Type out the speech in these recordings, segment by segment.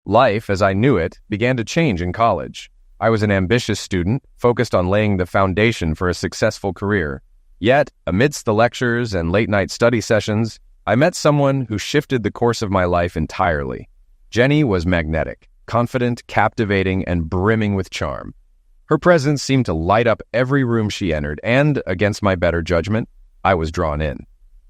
Life, as I knew it, began to change in college. I was an ambitious student, focused on laying the foundation for a successful career. Yet, amidst the lectures and late-night study sessions, I met someone who shifted the course of my life entirely. Jenny was magnetic, confident, captivating, and brimming with charm. Her presence seemed to light up every room she entered, and, against my better judgment, I was drawn in.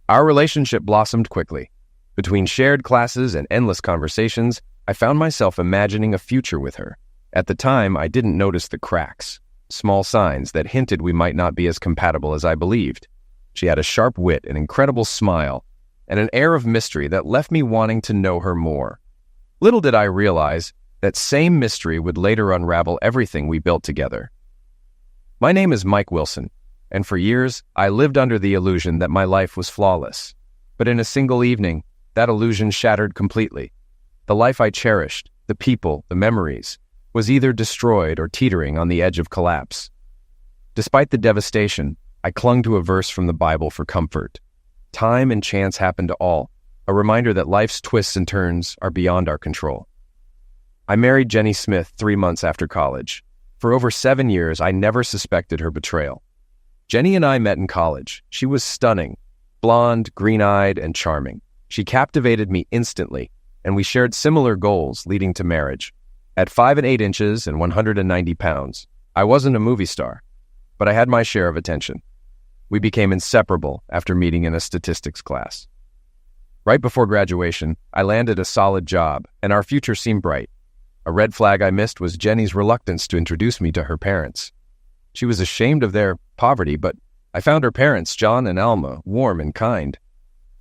Our relationship blossomed quickly. Between shared classes and endless conversations, I found myself imagining a future with her. At the time, I didn't notice the cracks, small signs that hinted we might not be as compatible as I believed. She had a sharp wit, an incredible smile, and an air of mystery that left me wanting to know her more. Little did I realize that same mystery would later unravel everything we built together. My name is Mike Wilson, and for years, I lived under the illusion that my life was flawless. But in a single evening, that illusion shattered completely. The life I cherished, the people, the memories, was either destroyed or teetering on the edge of collapse. Despite the devastation, I clung to a verse from the Bible for comfort. Time and chance happen to all, a reminder that life's twists and turns are beyond our control. I married Jenny Smith 3 months after college. For over 7 years, I never suspected her betrayal. Jenny and I met in college. She was stunning, blonde, green-eyed, and charming. She captivated me instantly, and we shared similar goals leading to marriage. At 5 8 inches and 190 pounds, I wasn't a movie star, but I had my share of attention. We became inseparable after meeting in a statistics class. Right before graduation, I landed a solid job, and our future seemed bright. A red flag I missed was Jenny's reluctance to introduce me to her parents. She was ashamed of their poverty, but I found her parents, John and Alma, warm and kind.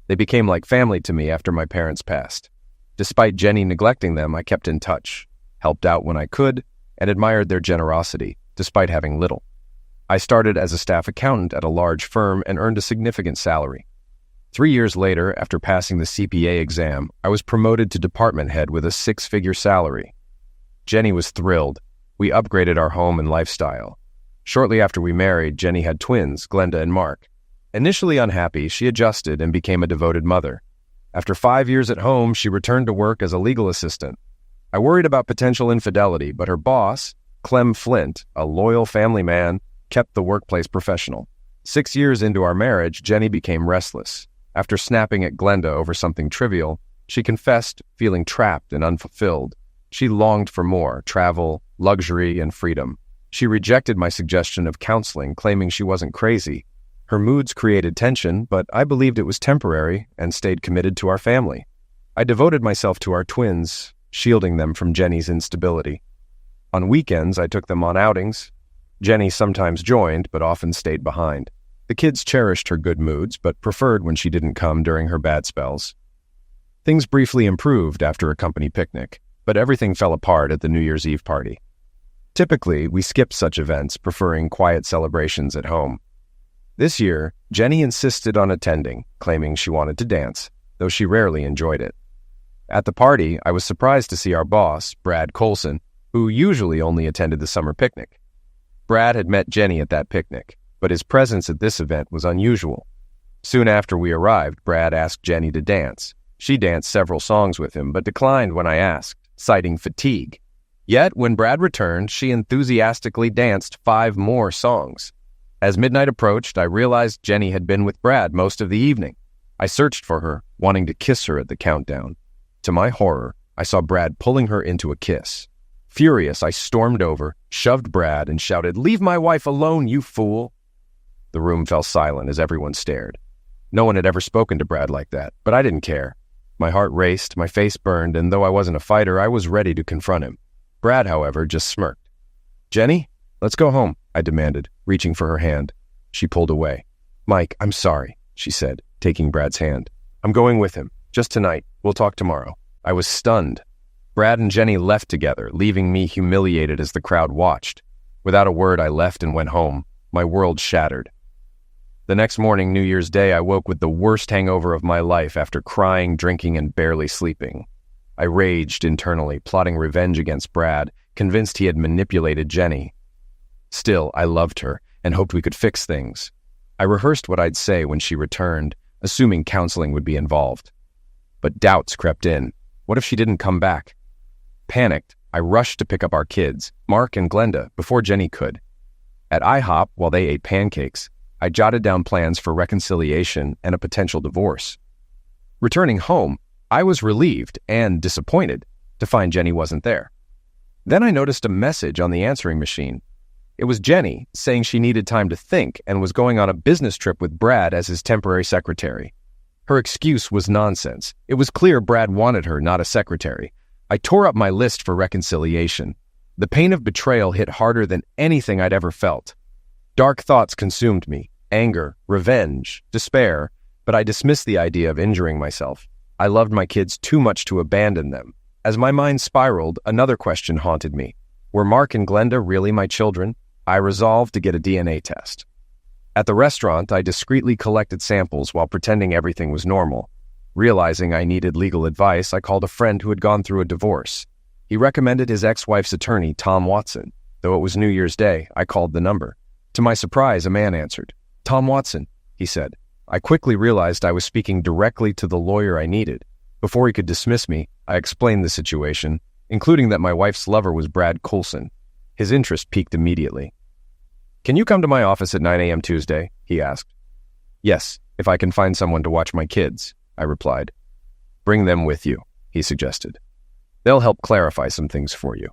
They became like family to me after my parents passed. Despite Jenny neglecting them, I kept in touch, helped out when I could, and admired their generosity, despite having little. I started as a staff accountant at a large firm and earned a significant salary. 3 years later, after passing the CPA exam, I was promoted to department head with a 6-figure salary. Jenny was thrilled. We upgraded our home and lifestyle. Shortly after we married, Jenny had twins, Glenda and Mark. Initially unhappy, she adjusted and became a devoted mother. After 5 years at home, she returned to work as a legal assistant. I worried about potential infidelity, but her boss, Clem Flint, a loyal family man, kept the workplace professional. 6 years into our marriage, Jenny became restless. After snapping at Glenda over something trivial, she confessed feeling trapped and unfulfilled. She longed for more, travel, luxury, and freedom. She rejected my suggestion of counseling, claiming she wasn't crazy. Her moods created tension, but I believed it was temporary and stayed committed to our family. I devoted myself to our twins, shielding them from Jenny's instability. On weekends, I took them on outings. Jenny sometimes joined, but often stayed behind. The kids cherished her good moods, but preferred when she didn't come during her bad spells. Things briefly improved after a company picnic, but everything fell apart at the New Year's Eve party. Typically, we skipped such events, preferring quiet celebrations at home. This year, Jenny insisted on attending, claiming she wanted to dance, though she rarely enjoyed it. At the party, I was surprised to see our boss, Brad Colson, who usually only attended the summer picnic. Brad had met Jenny at that picnic, but his presence at this event was unusual. Soon after we arrived, Brad asked Jenny to dance. She danced several songs with him, but declined when I asked, citing fatigue. Yet, when Brad returned, she enthusiastically danced 5 more songs. As midnight approached, I realized Jenny had been with Brad most of the evening. I searched for her, wanting to kiss her at the countdown. To my horror, I saw Brad pulling her into a kiss. Furious, I stormed over, shoved Brad, and shouted, "Leave my wife alone, you fool!" The room fell silent as everyone stared. No one had ever spoken to Brad like that, but I didn't care. My heart raced, my face burned, and though I wasn't a fighter, I was ready to confront him. Brad, however, just smirked. "Jenny, let's go home," I demanded, reaching for her hand. She pulled away. "Mike, I'm sorry," she said, taking Brad's hand. "I'm going with him. Just tonight. We'll talk tomorrow." I was stunned. Brad and Jenny left together, leaving me humiliated as the crowd watched. Without a word, I left and went home. My world shattered. The next morning, New Year's Day, I woke with the worst hangover of my life after crying, drinking, and barely sleeping. I raged internally, plotting revenge against Brad, convinced he had manipulated Jenny. Still, I loved her and hoped we could fix things. I rehearsed what I'd say when she returned, assuming counseling would be involved. But doubts crept in. What if she didn't come back? Panicked, I rushed to pick up our kids, Mark and Glenda, before Jenny could. At IHOP, while they ate pancakes, I jotted down plans for reconciliation and a potential divorce. Returning home, I was relieved and disappointed to find Jenny wasn't there. Then I noticed a message on the answering machine. It was Jenny saying she needed time to think and was going on a business trip with Brad as his temporary secretary. Her excuse was nonsense. It was clear Brad wanted her, not a secretary. I tore up my list for reconciliation. The pain of betrayal hit harder than anything I'd ever felt. Dark thoughts consumed me, anger, revenge, despair, but I dismissed the idea of injuring myself. I loved my kids too much to abandon them. As my mind spiraled, another question haunted me. Were Mark and Glenda really my children? I resolved to get a DNA test. At the restaurant, I discreetly collected samples while pretending everything was normal. Realizing I needed legal advice, I called a friend who had gone through a divorce. He recommended his ex-wife's attorney, Tom Watson. Though it was New Year's Day, I called the number. To my surprise, a man answered. "Tom Watson," he said. I quickly realized I was speaking directly to the lawyer I needed. Before he could dismiss me, I explained the situation, including that my wife's lover was Brad Coulson. His interest piqued immediately. "Can you come to my office at 9 a.m. Tuesday?" he asked. "Yes, if I can find someone to watch my kids," I replied. "Bring them with you," he suggested. "They'll help clarify some things for you.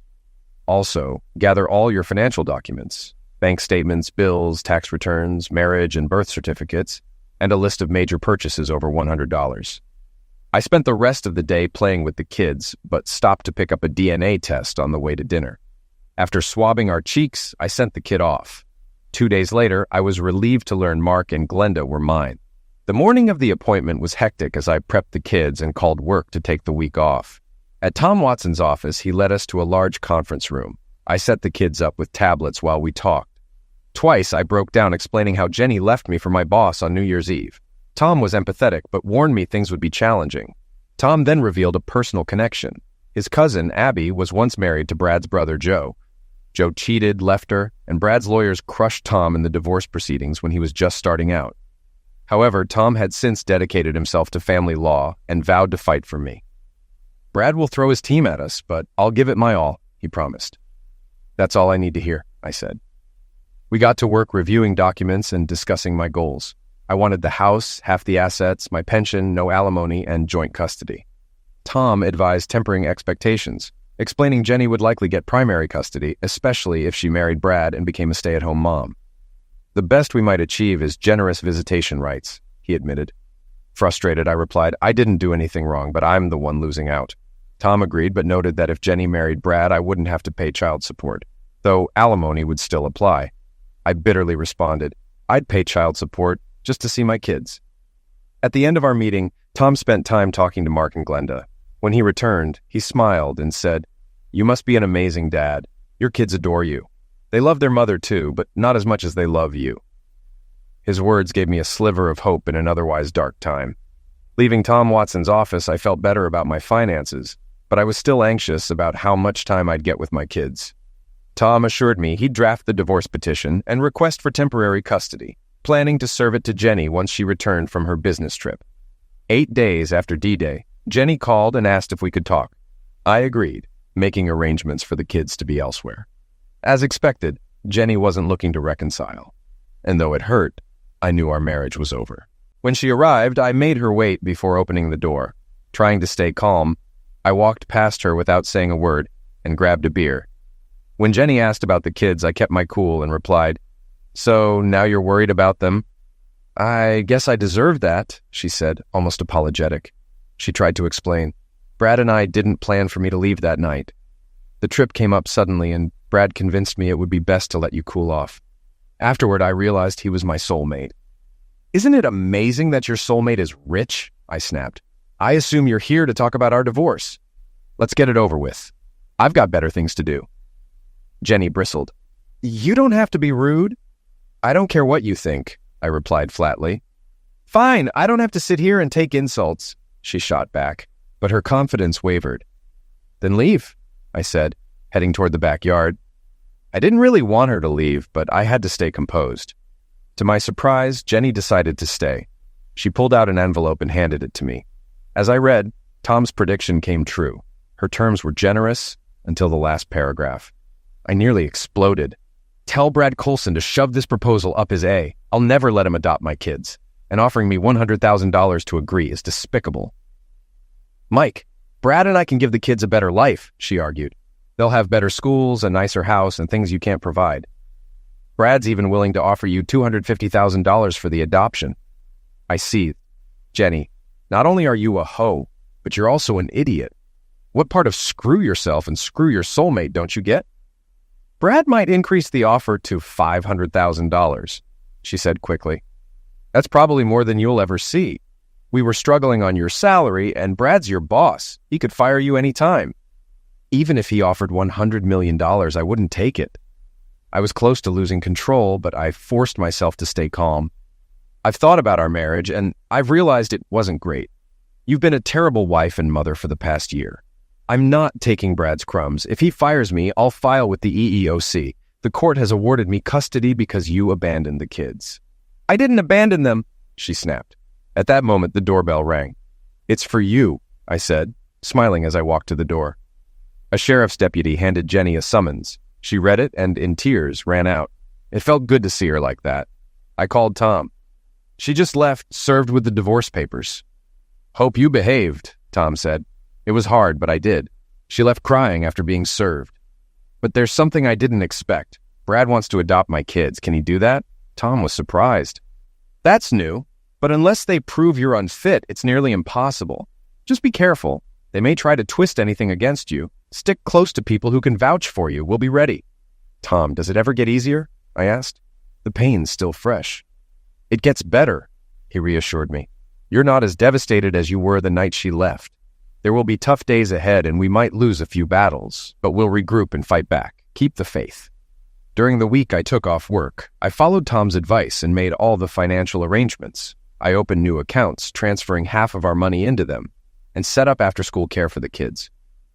Also, gather all your financial documents, bank statements, bills, tax returns, marriage and birth certificates, and a list of major purchases over $100. I spent the rest of the day playing with the kids, but stopped to pick up a DNA test on the way to dinner. After swabbing our cheeks, I sent the kid off. 2 days later, I was relieved to learn Mark and Glenda were mine. The morning of the appointment was hectic as I prepped the kids and called work to take the week off. At Tom Watson's office, he led us to a large conference room. I set the kids up with tablets while we talked. Twice, I broke down explaining how Jenny left me for my boss on New Year's Eve. Tom was empathetic, but warned me things would be challenging. Tom then revealed a personal connection. His cousin, Abby, was once married to Brad's brother, Joe. Joe cheated, left her, and Brad's lawyers crushed Tom in the divorce proceedings when he was just starting out. However, Tom had since dedicated himself to family law and vowed to fight for me. "Brad will throw his team at us, but I'll give it my all," he promised. "That's all I need to hear," I said. We got to work reviewing documents and discussing my goals. I wanted the house, half the assets, my pension, no alimony, and joint custody. Tom advised tempering expectations, explaining Jenny would likely get primary custody, especially if she married Brad and became a stay-at-home mom. "The best we might achieve is generous visitation rights," he admitted. Frustrated, I replied, "I didn't do anything wrong, but I'm the one losing out." Tom agreed, but noted that if Jenny married Brad, I wouldn't have to pay child support, though alimony would still apply. I bitterly responded, "I'd pay child support just to see my kids." At the end of our meeting, Tom spent time talking to Mark and Glenda. When he returned, he smiled and said, "You must be an amazing dad. Your kids adore you. They love their mother too, but not as much as they love you." His words gave me a sliver of hope in an otherwise dark time. Leaving Tom Watson's office, I felt better about my finances, but I was still anxious about how much time I'd get with my kids. Tom assured me he'd draft the divorce petition and request for temporary custody, planning to serve it to Jenny once she returned from her business trip. 8 days after D-Day, Jenny called and asked if we could talk. I agreed, making arrangements for the kids to be elsewhere. As expected, Jenny wasn't looking to reconcile, and though it hurt, I knew our marriage was over. When she arrived, I made her wait before opening the door. Trying to stay calm, I walked past her without saying a word and grabbed a beer. When Jenny asked about the kids, I kept my cool and replied, "So now you're worried about them?" "I guess I deserve that," she said, almost apologetic. She tried to explain. "Brad and I didn't plan for me to leave that night. The trip came up suddenly, and Brad convinced me it would be best to let you cool off. Afterward, I realized he was my soulmate." "Isn't it amazing that your soulmate is rich?" I snapped. "I assume you're here to talk about our divorce. Let's get it over with. I've got better things to do." Jenny bristled. "You don't have to be rude." "I don't care what you think," I replied flatly. "Fine, I don't have to sit here and take insults," she shot back, but her confidence wavered. "Then leave," I said, heading toward the backyard. I didn't really want her to leave, but I had to stay composed. To my surprise, Jenny decided to stay. She pulled out an envelope and handed it to me. As I read, Tom's prediction came true. Her terms were generous, until the last paragraph. I nearly exploded. Tell Brad Coulson to shove this proposal up his A. I'll never let him adopt my kids. And offering me $100,000 to agree is despicable. Mike, Brad and I can give the kids a better life, she argued. They'll have better schools, a nicer house, and things you can't provide. Brad's even willing to offer you $250,000 for the adoption. I seethed. Jenny, not only are you a hoe, but you're also an idiot. What part of screw yourself and screw your soulmate don't you get? Brad might increase the offer to $500,000, she said quickly. That's probably more than you'll ever see. We were struggling on your salary, and Brad's your boss. He could fire you any time. Even if he offered $100 million, I wouldn't take it. I was close to losing control, but I forced myself to stay calm. I've thought about our marriage, and I've realized it wasn't great. You've been a terrible wife and mother for the past year. I'm not taking Brad's crumbs. If he fires me, I'll file with the EEOC. The court has awarded me custody because you abandoned the kids. I didn't abandon them, she snapped. At that moment, the doorbell rang. It's for you, I said, smiling as I walked to the door. A sheriff's deputy handed Jenny a summons. She read it and, in tears, ran out. It felt good to see her like that. I called Tom. She just left, served with the divorce papers. Hope you behaved, Tom said. It was hard, but I did. She left crying after being served. But there's something I didn't expect. Brad wants to adopt my kids. Can he do that? Tom was surprised. That's new, but unless they prove you're unfit, it's nearly impossible. Just be careful. They may try to twist anything against you. Stick close to people who can vouch for you. We'll be ready. Tom, does it ever get easier? I asked. The pain's still fresh. It gets better, he reassured me. You're not as devastated as you were the night she left. There will be tough days ahead and we might lose a few battles, but we'll regroup and fight back. Keep the faith. During the week I took off work, I followed Tom's advice and made all the financial arrangements. I opened new accounts, transferring half of our money into them, and set up after-school care for the kids.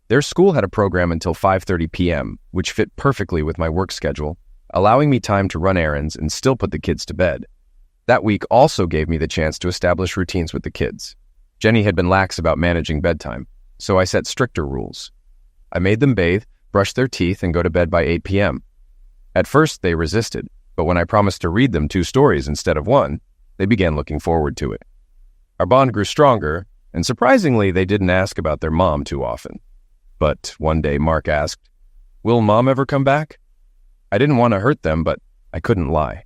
Their school had a program until 5:30 p.m., which fit perfectly with my work schedule, allowing me time to run errands and still put the kids to bed. That week also gave me the chance to establish routines with the kids. Jenny had been lax about managing bedtime, so I set stricter rules. I made them bathe, brush their teeth, and go to bed by 8 p.m. At first, they resisted, but when I promised to read them 2 stories instead of 1, they began looking forward to it. Our bond grew stronger, and surprisingly, they didn't ask about their mom too often. But one day, Mark asked, "Will Mom ever come back?" I didn't want to hurt them, but I couldn't lie.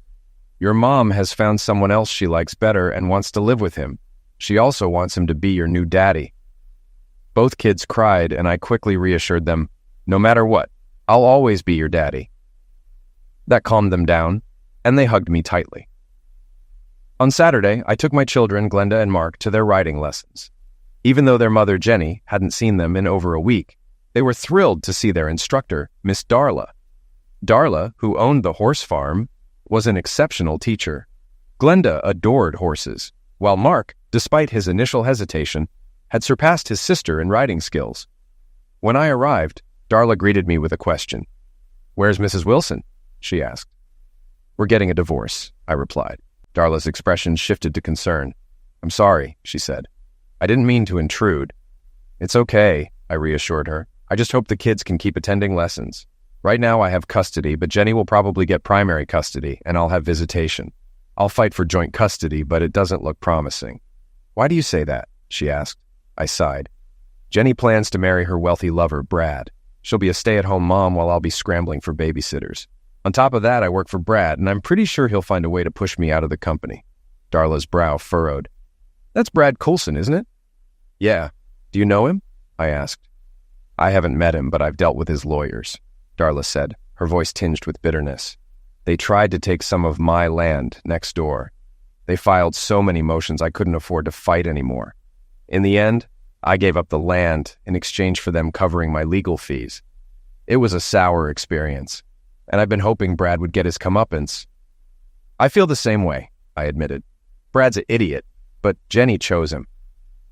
Your mom has found someone else she likes better and wants to live with him. She also wants him to be your new daddy. Both kids cried, and I quickly reassured them, no matter what, I'll always be your daddy. That calmed them down, and they hugged me tightly. On Saturday, I took my children, Glenda and Mark, to their riding lessons. Even though their mother, Jenny, hadn't seen them in over a week, they were thrilled to see their instructor, Miss Darla. Darla, who owned the horse farm, was an exceptional teacher. Glenda adored horses, while Mark, despite his initial hesitation, had surpassed his sister in riding skills. When I arrived, Darla greeted me with a question. "Where's Mrs. Wilson?" she asked. "We're getting a divorce," I replied. Darla's expression shifted to concern. "I'm sorry," she said. "I didn't mean to intrude." "It's okay," I reassured her. "I just hope the kids can keep attending lessons. Right now I have custody, but Jenny will probably get primary custody, and I'll have visitation. I'll fight for joint custody, but it doesn't look promising." "Why do you say that?" she asked. I sighed. "Jenny plans to marry her wealthy lover, Brad. She'll be a stay-at-home mom while I'll be scrambling for babysitters. On top of that, I work for Brad, and I'm pretty sure he'll find a way to push me out of the company." Darla's brow furrowed. "That's Brad Coulson, isn't it?" "Yeah. Do you know him?" I asked. "I haven't met him, but I've dealt with his lawyers," Darla said, her voice tinged with bitterness. "They tried to take some of my land next door. They filed so many motions I couldn't afford to fight anymore. In the end, I gave up the land in exchange for them covering my legal fees. It was a sour experience, and I've been hoping Brad would get his comeuppance." "I feel the same way," I admitted. "Brad's an idiot, but Jenny chose him.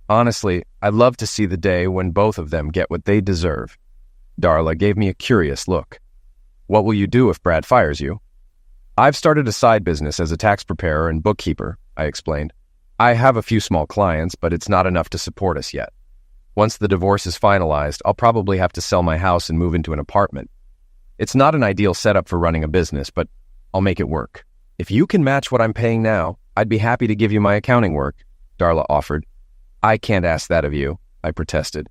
Honestly, I'd love to see the day when both of them get what they deserve." Darla gave me a curious look. "What will you do if Brad fires you?" "I've started a side business as a tax preparer and bookkeeper," I explained. "I have a few small clients, but it's not enough to support us yet." Once the divorce is finalized, I'll probably have to sell my house and move into an apartment. It's not an ideal setup for running a business, but I'll make it work. If you can match what I'm paying now, I'd be happy to give you my accounting work, Darla offered. I can't ask that of you, I protested.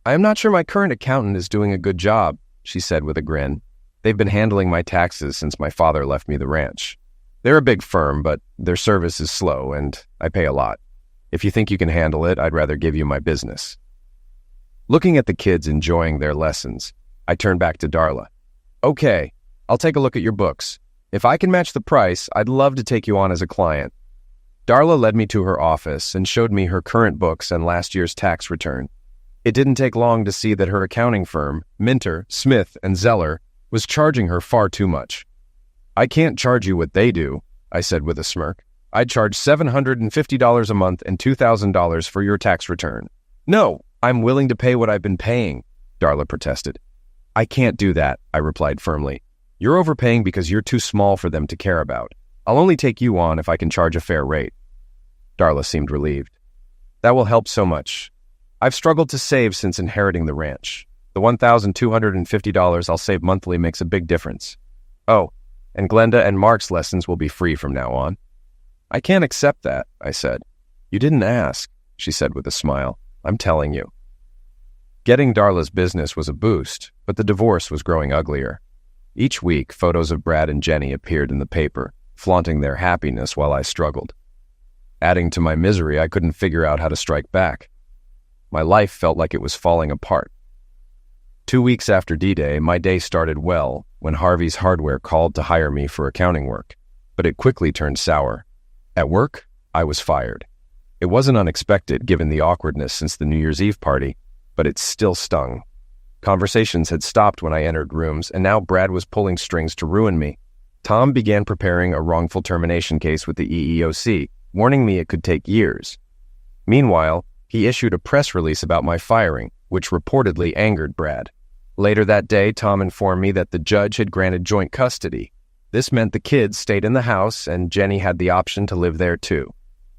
I am not sure my current accountant is doing a good job, she said with a grin. They've been handling my taxes since my father left me the ranch. They're a big firm, but their service is slow and I pay a lot. If you think you can handle it, I'd rather give you my business. Looking at the kids enjoying their lessons, I turned back to Darla. Okay, I'll take a look at your books. If I can match the price, I'd love to take you on as a client. Darla led me to her office and showed me her current books and last year's tax return. It didn't take long to see that her accounting firm, Minter, Smith, and Zeller, was charging her far too much. I can't charge you what they do, I said with a smirk. I'd charge $750 a month and $2,000 for your tax return. No, I'm willing to pay what I've been paying, Darla protested. I can't do that, I replied firmly. You're overpaying because you're too small for them to care about. I'll only take you on if I can charge a fair rate. Darla seemed relieved. That will help so much. I've struggled to save since inheriting the ranch. The $1,250 I'll save monthly makes a big difference. Oh, and Glenda and Mark's lessons will be free from now on. I can't accept that, I said. You didn't ask, she said with a smile. I'm telling you. Getting Darla's business was a boost, but the divorce was growing uglier. Each week, photos of Brad and Jenny appeared in the paper, flaunting their happiness while I struggled. Adding to my misery, I couldn't figure out how to strike back. My life felt like it was falling apart. 2 weeks after D-Day, my day started well when Harvey's Hardware called to hire me for accounting work, but it quickly turned sour. At work, I was fired. It wasn't unexpected given the awkwardness since the New Year's Eve party, but it still stung. Conversations had stopped when I entered rooms, and now Brad was pulling strings to ruin me. Tom began preparing a wrongful termination case with the EEOC, warning me it could take years. Meanwhile, he issued a press release about my firing, which reportedly angered Brad. Later that day, Tom informed me that the judge had granted joint custody. This meant the kids stayed in the house, and Jenny had the option to live there too.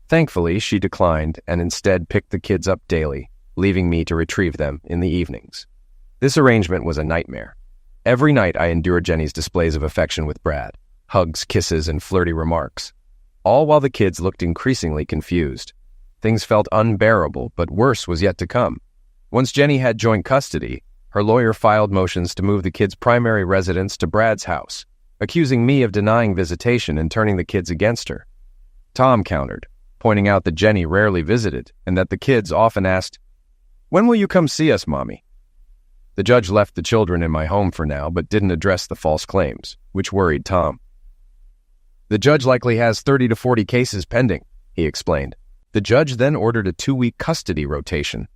Thankfully, she declined and instead picked the kids up daily, leaving me to retrieve them in the evenings. This arrangement was a nightmare. Every night I endured Jenny's displays of affection with Brad, hugs, kisses, and flirty remarks, all while the kids looked increasingly confused. Things felt unbearable, but worse was yet to come. Once Jenny had joint custody, her lawyer filed motions to move the kids' primary residence to Brad's house, accusing me of denying visitation and turning the kids against her. Tom countered, pointing out that Jenny rarely visited and that the kids often asked, "When will you come see us, Mommy?" The judge left the children in my home for now, but didn't address the false claims, which worried Tom. The judge likely has 30 to 40 cases pending, he explained. The judge then ordered a 2-week custody rotation.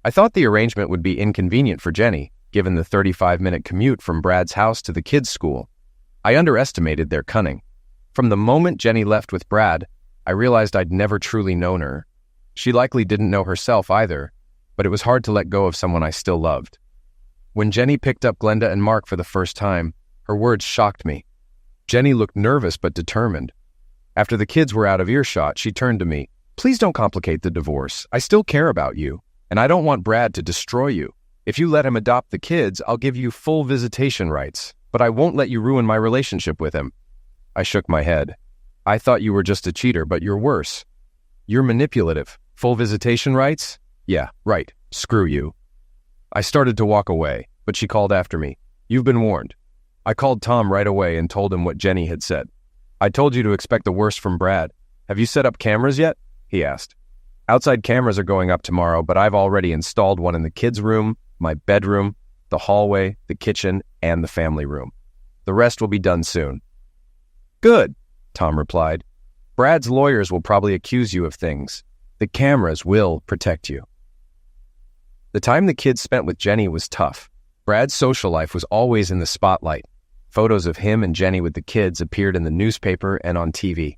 I thought the arrangement would be inconvenient for Jenny, given the 35-minute commute from Brad's house to the kids' school. I underestimated their cunning. From the moment Jenny left with Brad, I realized I'd never truly known her. She likely didn't know herself either, but it was hard to let go of someone I still loved. When Jenny picked up Glenda and Mark for the first time, her words shocked me. Jenny looked nervous but determined. After the kids were out of earshot, she turned to me. "Please don't complicate the divorce. I still care about you, and I don't want Brad to destroy you. If you let him adopt the kids, I'll give you full visitation rights, but I won't let you ruin my relationship with him." I shook my head. "I thought you were just a cheater, but you're worse. You're manipulative. Full visitation rights? Yeah, right. Screw you." I started to walk away, but she called after me. "You've been warned." I called Tom right away and told him what Jenny had said. "I told you to expect the worst from Brad. Have you set up cameras yet?" he asked. "Outside cameras are going up tomorrow, but I've already installed one in the kids' room, my bedroom, the hallway, the kitchen, and the family room. The rest will be done soon." "Good," Tom replied. "Brad's lawyers will probably accuse you of things. The cameras will protect you." The time the kids spent with Jenny was tough. Brad's social life was always in the spotlight. Photos of him and Jenny with the kids appeared in the newspaper and on TV.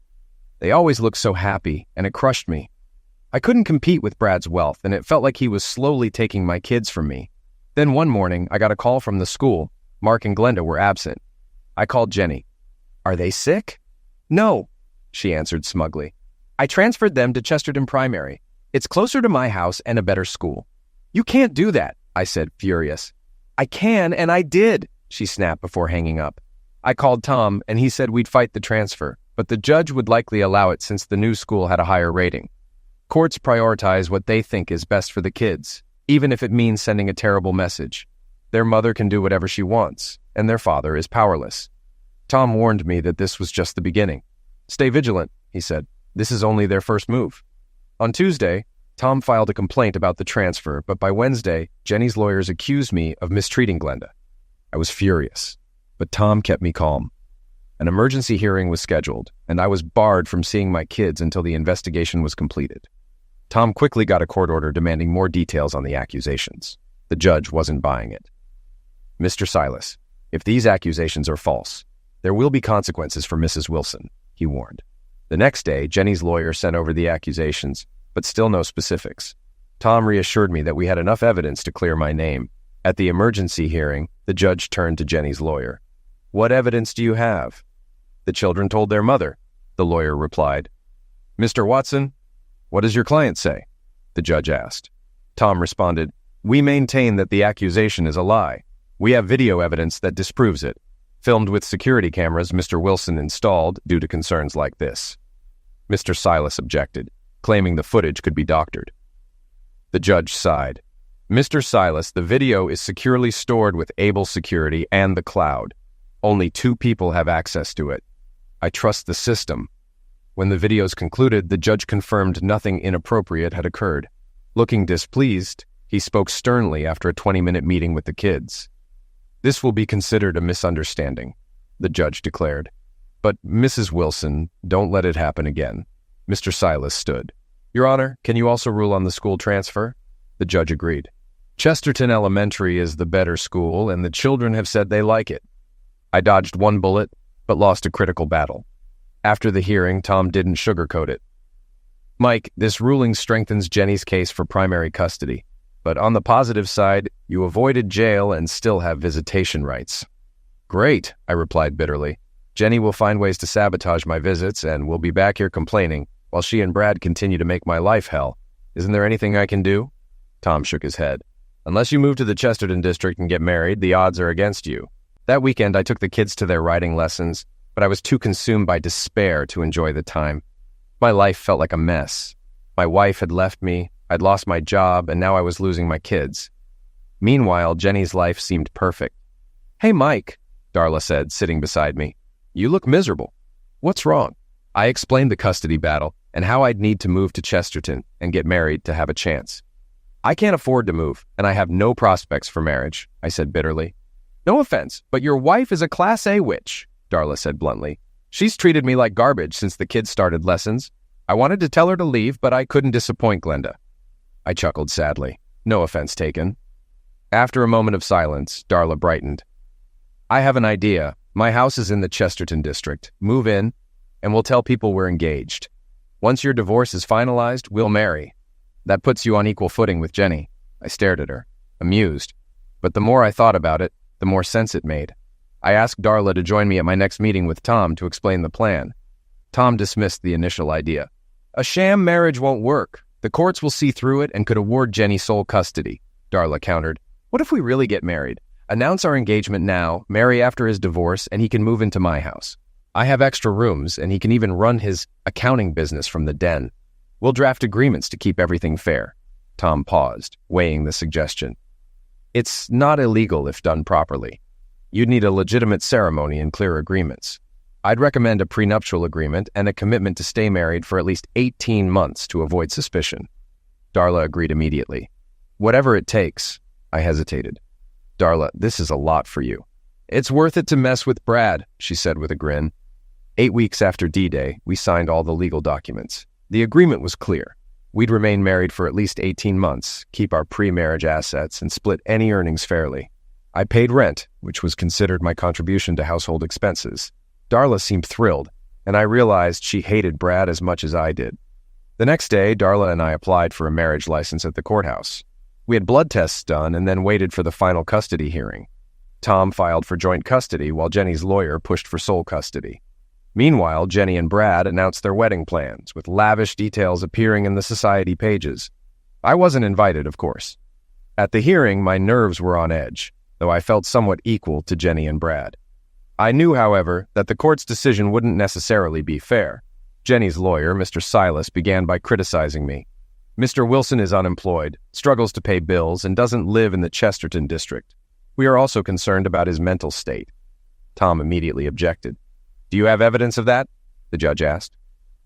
They always looked so happy, and it crushed me. I couldn't compete with Brad's wealth, and it felt like he was slowly taking my kids from me. Then one morning, I got a call from the school. Mark and Glenda were absent. I called Jenny. "Are they sick?" "No," she answered smugly. "I transferred them to Chesterton Primary. It's closer to my house and a better school." "You can't do that," I said, furious. "I can, and I did," she snapped before hanging up. I called Tom, and he said we'd fight the transfer, but the judge would likely allow it since the new school had a higher rating. Courts prioritize what they think is best for the kids, even if it means sending a terrible message. Their mother can do whatever she wants, and their father is powerless. Tom warned me that this was just the beginning. "Stay vigilant," he said. "This is only their first move." On Tuesday, Tom filed a complaint about the transfer, but by Wednesday, Jenny's lawyers accused me of mistreating Glenda. I was furious, but Tom kept me calm. An emergency hearing was scheduled, and I was barred from seeing my kids until the investigation was completed. Tom quickly got a court order demanding more details on the accusations. The judge wasn't buying it. "Mr. Silas, if these accusations are false, there will be consequences for Mrs. Wilson," he warned. The next day, Jenny's lawyer sent over the accusations, but still no specifics. Tom reassured me that we had enough evidence to clear my name. At the emergency hearing, the judge turned to Jenny's lawyer. "What evidence do you have?" "The children told their mother," the lawyer replied. "Mr. Watson, what does your client say?" the judge asked. Tom responded, "We maintain that the accusation is a lie. We have video evidence that disproves it, filmed with security cameras Mr. Wilson installed due to concerns like this." Mr. Silas objected, claiming the footage could be doctored. The judge sighed. "Mr. Silas, the video is securely stored with Able Security and the cloud. Only 2 people have access to it. I trust the system." When the videos concluded, the judge confirmed nothing inappropriate had occurred. Looking displeased, he spoke sternly after a 20-minute meeting with the kids. "This will be considered a misunderstanding," the judge declared. "But, Mrs. Wilson, don't let it happen again." Mr. Silas stood. "Your Honor, can you also rule on the school transfer?" The judge agreed. "Chesterton Elementary is the better school, and the children have said they like it." I dodged 1 bullet, but lost a critical battle. After the hearing, Tom didn't sugarcoat it. "Mike, this ruling strengthens Jenny's case for primary custody. But on the positive side, you avoided jail and still have visitation rights." "Great," I replied bitterly. "Jenny will find ways to sabotage my visits, and we'll be back here complaining, while she and Brad continue to make my life hell. Isn't there anything I can do?" Tom shook his head. "Unless you move to the Chesterton district and get married, the odds are against you." That weekend, I took the kids to their writing lessons, but I was too consumed by despair to enjoy the time. My life felt like a mess. My wife had left me, I'd lost my job, and now I was losing my kids. Meanwhile, Jenny's life seemed perfect. "Hey, Mike," Darla said, sitting beside me. "You look miserable. What's wrong?" I explained the custody battle and how I'd need to move to Chesterton and get married to have a chance. "I can't afford to move, and I have no prospects for marriage," I said bitterly. "No offense, but your wife is a Class A witch," Darla said bluntly. "She's treated me like garbage since the kids started lessons. I wanted to tell her to leave, but I couldn't disappoint Glenda." I chuckled sadly. No offense taken. After a moment of silence, Darla brightened. "I have an idea. My house is in the Chesterton district. Move in, and we'll tell people we're engaged. Once your divorce is finalized, we'll marry. That puts you on equal footing with Jenny." I stared at her, amused. But the more I thought about it, the more sense it made. I asked Darla to join me at my next meeting with Tom to explain the plan. Tom dismissed the initial idea. "A sham marriage won't work. The courts will see through it and could award Jenny sole custody," Darla countered. "What if we really get married? Announce our engagement now, marry after his divorce, and he can move into my house. I have extra rooms, and he can even run his accounting business from the den. We'll draft agreements to keep everything fair." Tom paused, weighing the suggestion. "It's not illegal if done properly. You'd need a legitimate ceremony and clear agreements. I'd recommend a prenuptial agreement and a commitment to stay married for at least 18 months to avoid suspicion." Darla agreed immediately. "Whatever it takes." I hesitated. "Darla, this is a lot for you." "It's worth it to mess with Brad," she said with a grin. 8 weeks after D-Day, we signed all the legal documents. The agreement was clear. We'd remain married for at least 18 months, keep our pre-marriage assets, and split any earnings fairly. I paid rent, which was considered my contribution to household expenses. Darla seemed thrilled, and I realized she hated Brad as much as I did. The next day, Darla and I applied for a marriage license at the courthouse. We had blood tests done and then waited for the final custody hearing. Tom filed for joint custody while Jenny's lawyer pushed for sole custody. Meanwhile, Jenny and Brad announced their wedding plans, with lavish details appearing in the society pages. I wasn't invited, of course. At the hearing, my nerves were on edge, though I felt somewhat equal to Jenny and Brad. I knew, however, that the court's decision wouldn't necessarily be fair. Jenny's lawyer, Mr. Silas, began by criticizing me. Mr. Wilson is unemployed, struggles to pay bills, and doesn't live in the Chesterton district. We are also concerned about his mental state. Tom immediately objected. Do you have evidence of that? The judge asked.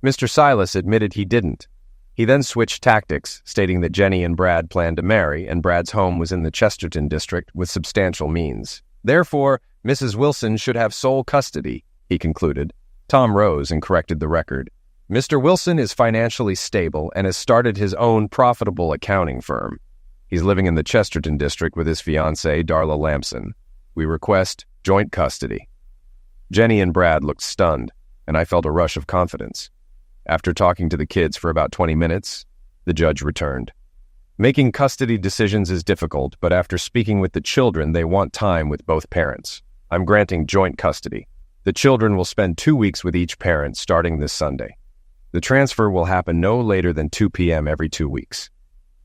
Mr. Silas admitted he didn't. He then switched tactics, stating that Jenny and Brad planned to marry, and Brad's home was in the Chesterton district with substantial means. Therefore, Mrs. Wilson should have sole custody, he concluded. Tom rose and corrected the record. Mr. Wilson is financially stable and has started his own profitable accounting firm. He's living in the Chesterton district with his fiancée, Darla Lamson. We request joint custody. Jenny and Brad looked stunned, and I felt a rush of confidence. After talking to the kids for about 20 minutes, the judge returned. Making custody decisions is difficult, but after speaking with the children, they want time with both parents. I'm granting joint custody. The children will spend 2 weeks with each parent starting this Sunday. The transfer will happen no later than 2 p.m. every 2 weeks.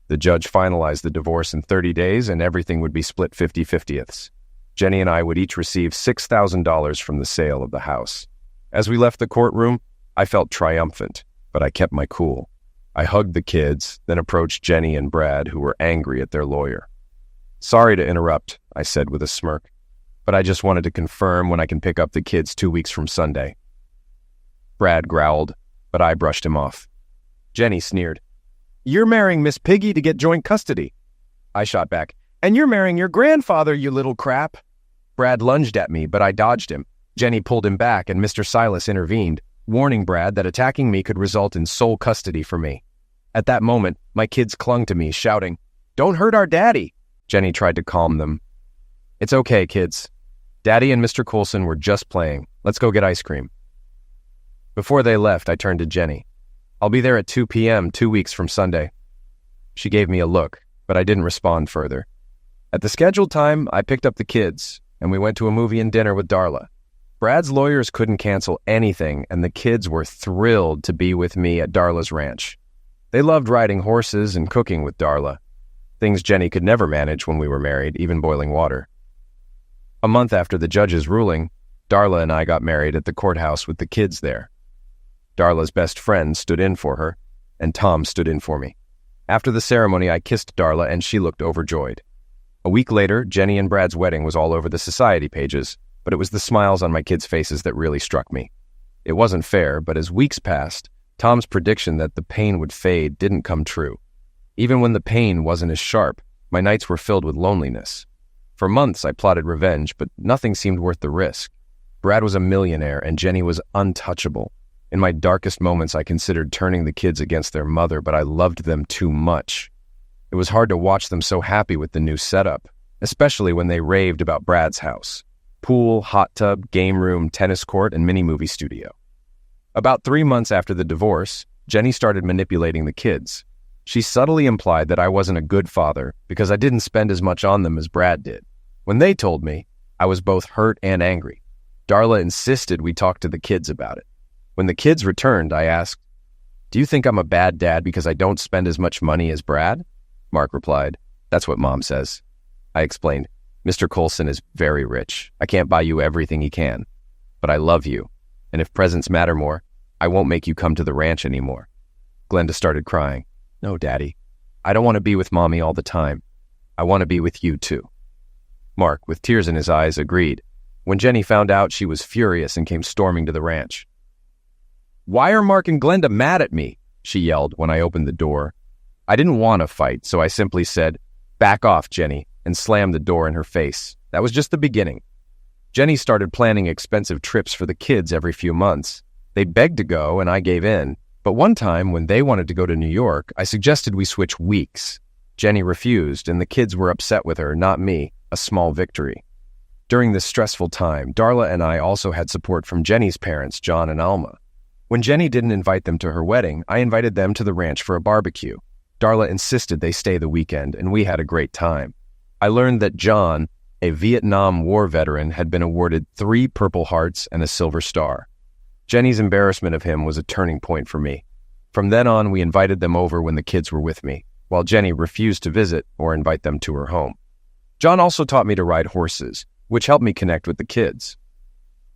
The judge finalized the divorce in 30 days, and everything would be split 50-50ths. Jenny and I would each receive $6,000 from the sale of the house. As we left the courtroom, I felt triumphant, but I kept my cool. I hugged the kids, then approached Jenny and Brad, who were angry at their lawyer. Sorry to interrupt, I said with a smirk, but I just wanted to confirm when I can pick up the kids 2 weeks from Sunday. Brad growled, but I brushed him off. Jenny sneered. You're marrying Miss Piggy to get joint custody. I shot back. And you're marrying your grandfather, you little crap. Brad lunged at me, but I dodged him. Jenny pulled him back, and Mr. Silas intervened, warning Brad that attacking me could result in sole custody for me. At that moment, my kids clung to me, shouting, Don't hurt our daddy. Jenny tried to calm them. It's okay, kids. Daddy and Mr. Coulson were just playing. Let's go get ice cream. Before they left, I turned to Jenny. I'll be there at 2 p.m. 2 weeks from Sunday. She gave me a look, but I didn't respond further. At the scheduled time, I picked up the kids, and we went to a movie and dinner with Darla. Brad's lawyers couldn't cancel anything, and the kids were thrilled to be with me at Darla's ranch. They loved riding horses and cooking with Darla, things Jenny could never manage when we were married, even boiling water. A month after the judge's ruling, Darla and I got married at the courthouse with the kids there. Darla's best friend stood in for her, and Tom stood in for me. After the ceremony, I kissed Darla, and she looked overjoyed. A week later, Jenny and Brad's wedding was all over the society pages, but it was the smiles on my kids' faces that really struck me. It wasn't fair, but as weeks passed, Tom's prediction that the pain would fade didn't come true. Even when the pain wasn't as sharp, my nights were filled with loneliness. For months, I plotted revenge, but nothing seemed worth the risk. Brad was a millionaire, and Jenny was untouchable. In my darkest moments, I considered turning the kids against their mother, but I loved them too much. It was hard to watch them so happy with the new setup, especially when they raved about Brad's house. Pool, hot tub, game room, tennis court, and mini-movie studio. About 3 months after the divorce, Jenny started manipulating the kids. She subtly implied that I wasn't a good father because I didn't spend as much on them as Brad did. When they told me, I was both hurt and angry. Darla insisted we talk to the kids about it. When the kids returned, I asked, Do you think I'm a bad dad because I don't spend as much money as Brad? Mark replied, That's what Mom says. I explained, Mr. Coulson is very rich. I can't buy you everything he can. But I love you, and if presents matter more, I won't make you come to the ranch anymore. Glenda started crying. No, Daddy. I don't want to be with Mommy all the time. I want to be with you too. Mark, with tears in his eyes, agreed. When Jenny found out, she was furious and came storming to the ranch. Why are Mark and Glenda mad at me? She yelled when I opened the door. I didn't want to fight, so I simply said, Back off, Jenny, and slammed the door in her face. That was just the beginning. Jenny started planning expensive trips for the kids every few months. They begged to go, and I gave in. But one time, when they wanted to go to New York, I suggested we switch weeks. Jenny refused, and the kids were upset with her, not me, a small victory. During this stressful time, Darla and I also had support from Jenny's parents, John and Alma. When Jenny didn't invite them to her wedding, I invited them to the ranch for a barbecue. Darla insisted they stay the weekend, and we had a great time. I learned that John, a Vietnam War veteran, had been awarded 3 Purple Hearts and a Silver Star. Jenny's embarrassment of him was a turning point for me. From then on, we invited them over when the kids were with me. while Jenny refused to visit or invite them to her home. John also taught me to ride horses, which helped me connect with the kids.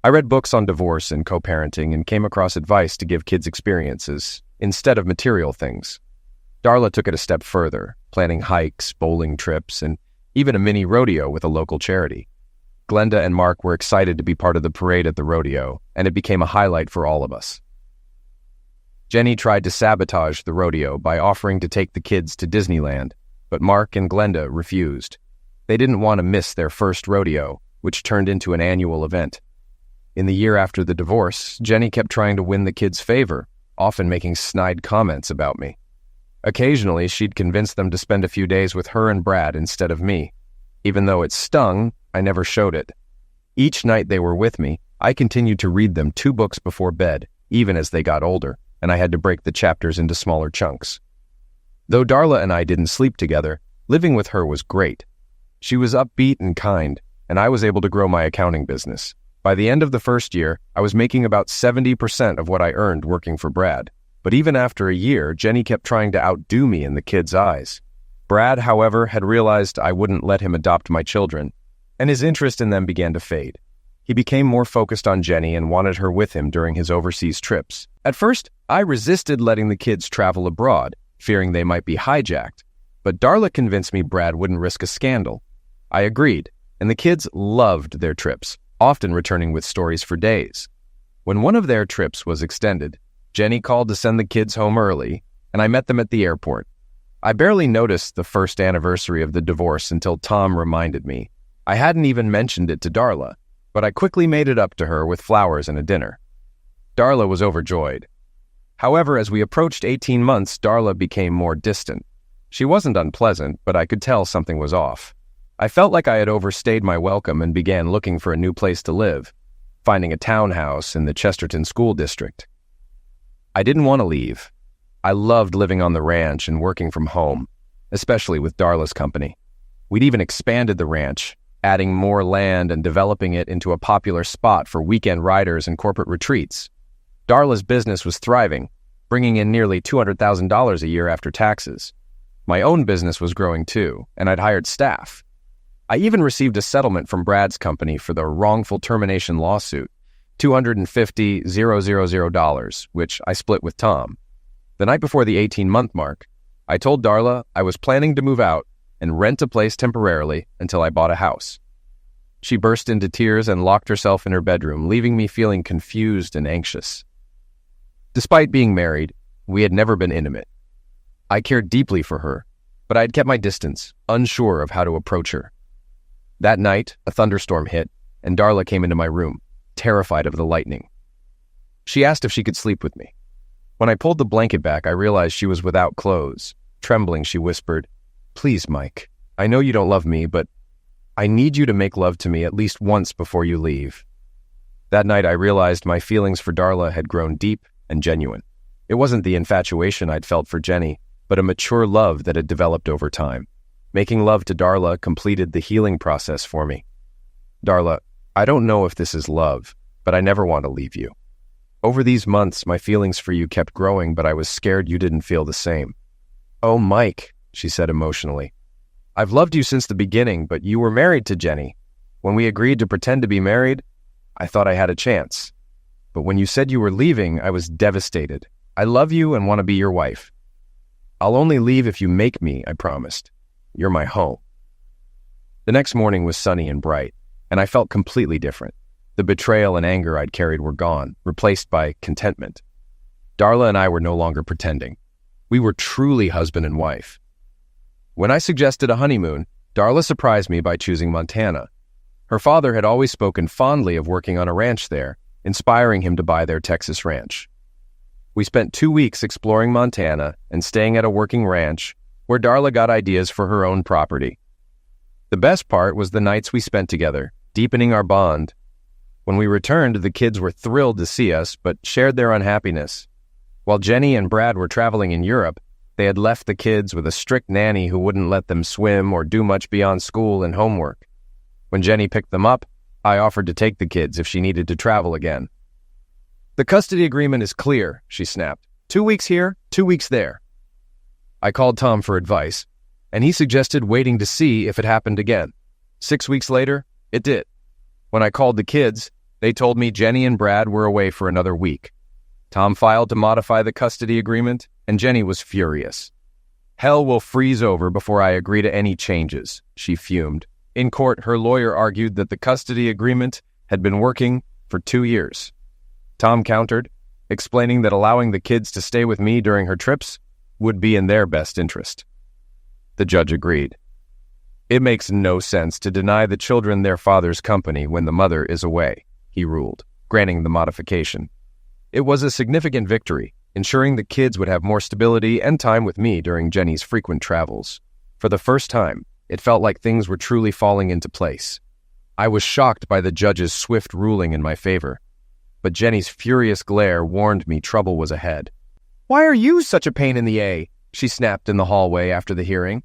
I read books on divorce and co-parenting and came across advice to give kids experiences instead of material things. Darla took it a step further, planning hikes, bowling trips, and even a mini rodeo with a local charity. Glenda and Mark were excited to be part of the parade at the rodeo, and it became a highlight for all of us. Jenny tried to sabotage the rodeo by offering to take the kids to Disneyland, but Mark and Glenda refused. They didn't want to miss their first rodeo, which turned into an annual event. In the year after the divorce, Jenny kept trying to win the kids' favor, often making snide comments about me. Occasionally, she'd convince them to spend a few days with her and Brad instead of me. Even though it stung, I never showed it. Each night they were with me, I continued to read them 2 books before bed, even as they got older, and I had to break the chapters into smaller chunks. Though Darla and I didn't sleep together, living with her was great. She was upbeat and kind, and I was able to grow my accounting business. By the end of the first year, I was making about 70% of what I earned working for Brad. But even after a year, Jenny kept trying to outdo me in the kids' eyes. Brad, however, had realized I wouldn't let him adopt my children, and his interest in them began to fade. He became more focused on Jenny and wanted her with him during his overseas trips. At first, I resisted letting the kids travel abroad, fearing they might be hijacked. But Darla convinced me Brad wouldn't risk a scandal. I agreed, and the kids loved their trips, often returning with stories for days. When one of their trips was extended, Jenny called to send the kids home early, and I met them at the airport. I barely noticed the first anniversary of the divorce until Tom reminded me. I hadn't even mentioned it to Darla, but I quickly made it up to her with flowers and a dinner. Darla was overjoyed. However, as we approached 18 months, Darla became more distant. She wasn't unpleasant, but I could tell something was off. I felt like I had overstayed my welcome and began looking for a new place to live, finding a townhouse in the Chesterton School District. I didn't want to leave. I loved living on the ranch and working from home, especially with Darla's company. We'd even expanded the ranch, adding more land and developing it into a popular spot for weekend riders and corporate retreats. Darla's business was thriving, bringing in nearly $200,000 a year after taxes. My own business was growing too, and I'd hired staff. I even received a settlement from Brad's company for the wrongful termination lawsuit, $250,000, which I split with Tom. The night before the 18-month mark, I told Darla I was planning to move out and rent a place temporarily until I bought a house. She burst into tears and locked herself in her bedroom, leaving me feeling confused and anxious. Despite being married, we had never been intimate. I cared deeply for her, but I had kept my distance, unsure of how to approach her. That night, a thunderstorm hit, and Darla came into my room, terrified of the lightning. She asked if she could sleep with me. When I pulled the blanket back, I realized she was without clothes. Trembling, she whispered, "Please, Mike, I know you don't love me, but I need you to make love to me at least once before you leave." That night, I realized my feelings for Darla had grown deep and genuine. It wasn't the infatuation I'd felt for Jenny, but a mature love that had developed over time. Making love to Darla completed the healing process for me. Darla, I don't know if this is love, but I never want to leave you. Over these months, my feelings for you kept growing, but I was scared you didn't feel the same. "Oh, Mike," she said emotionally, "I've loved you since the beginning, but you were married to Jenny. When we agreed to pretend to be married, I thought I had a chance. But when you said you were leaving, I was devastated. I love you and want to be your wife. I'll only leave if you make me, I promised. You're my home." The next morning was sunny and bright, and I felt completely different. The betrayal and anger I'd carried were gone, replaced by contentment. Darla and I were no longer pretending. We were truly husband and wife. When I suggested a honeymoon, Darla surprised me by choosing Montana. Her father had always spoken fondly of working on a ranch there, inspiring him to buy their Texas ranch. We spent 2 weeks exploring Montana and staying at a working ranch where Darla got ideas for her own property. The best part was the nights we spent together, deepening our bond. When we returned, the kids were thrilled to see us, but shared their unhappiness. While Jenny and Brad were traveling in Europe, they had left the kids with a strict nanny who wouldn't let them swim or do much beyond school and homework. When Jenny picked them up, I offered to take the kids if she needed to travel again. "The custody agreement is clear," she snapped. 2 weeks here, 2 weeks there." I called Tom for advice, and he suggested waiting to see if it happened again. 6 weeks later, it did. When I called the kids, they told me Jenny and Brad were away for another week. Tom filed to modify the custody agreement, and Jenny was furious. "Hell will freeze over before I agree to any changes," she fumed. In court, her lawyer argued that the custody agreement had been working for 2 years. Tom countered, explaining that allowing the kids to stay with me during her trips would be in their best interest. The judge agreed. "It makes no sense to deny the children their father's company when the mother is away," he ruled, granting the modification. It was a significant victory, ensuring the kids would have more stability and time with me during Jenny's frequent travels. For the first time, it felt like things were truly falling into place. I was shocked by the judge's swift ruling in my favor, but Jenny's furious glare warned me trouble was ahead. "Why are you such a pain in the A?" she snapped in the hallway after the hearing.